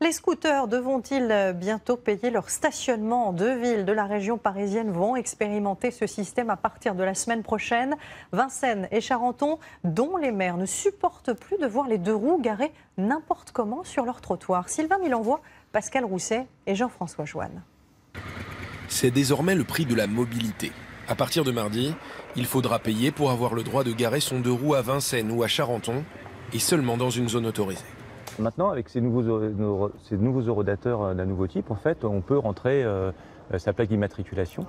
Les scooters devront-ils bientôt payer leur stationnement? Deux villes de la région parisienne vont expérimenter ce système à partir de la semaine prochaine. Vincennes et Charenton, dont les maires ne supportent plus de voir les deux roues garées n'importe comment sur leur trottoir. Sylvain Milenvoix, Pascal Rousset et Jean-François Joanne. C'est désormais le prix de la mobilité. À partir de mardi, il faudra payer pour avoir le droit de garer son deux roues à Vincennes ou à Charenton, et seulement dans une zone autorisée. Maintenant, avec ces nouveaux eurodateurs d'un nouveau type, en fait, on peut rentrer sa plaque d'immatriculation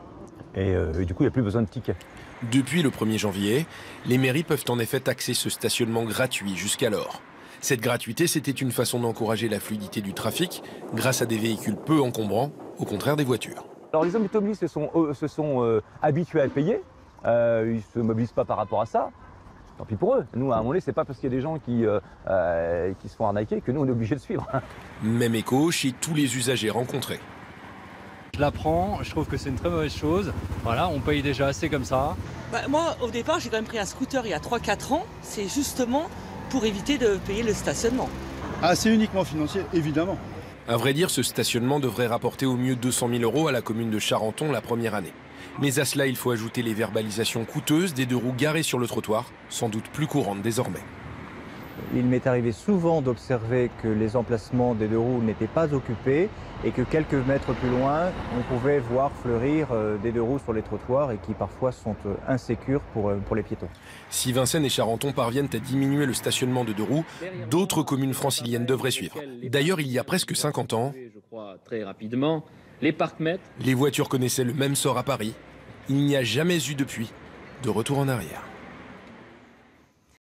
et du coup, il n'y a plus besoin de ticket. Depuis le 1er janvier, les mairies peuvent en effet taxer ce stationnement gratuit jusqu'alors. Cette gratuité, c'était une façon d'encourager la fluidité du trafic grâce à des véhicules peu encombrants, au contraire des voitures. Alors les automobilistes se sont habitués à le payer, ils ne se mobilisent pas par rapport à ça. Tant pis pour eux. Nous, à un moment donné, c'est pas parce qu'il y a des gens qui se font arnaquer que nous, on est obligé de suivre. Même écho chez tous les usagers rencontrés. Je la prends, je trouve que c'est une très mauvaise chose. Voilà, on paye déjà assez comme ça. Moi, au départ, j'ai quand même pris un scooter il y a 3-4 ans. C'est justement pour éviter de payer le stationnement. Ah, c'est uniquement financier, évidemment. À vrai dire, ce stationnement devrait rapporter au mieux 200 000 € à la commune de Charenton la première année. Mais à cela, il faut ajouter les verbalisations coûteuses des deux roues garées sur le trottoir, sans doute plus courantes désormais. Il m'est arrivé souvent d'observer que les emplacements des deux roues n'étaient pas occupés et que quelques mètres plus loin, on pouvait voir fleurir des deux roues sur les trottoirs et qui parfois sont insécures pour les piétons. Si Vincennes et Charenton parviennent à diminuer le stationnement de deux roues, d'autres communes franciliennes devraient suivre. D'ailleurs, il y a presque 50 ans, très rapidement, les parcs-mètres. Les voitures connaissaient le même sort à Paris. Il n'y a jamais eu depuis de retour en arrière.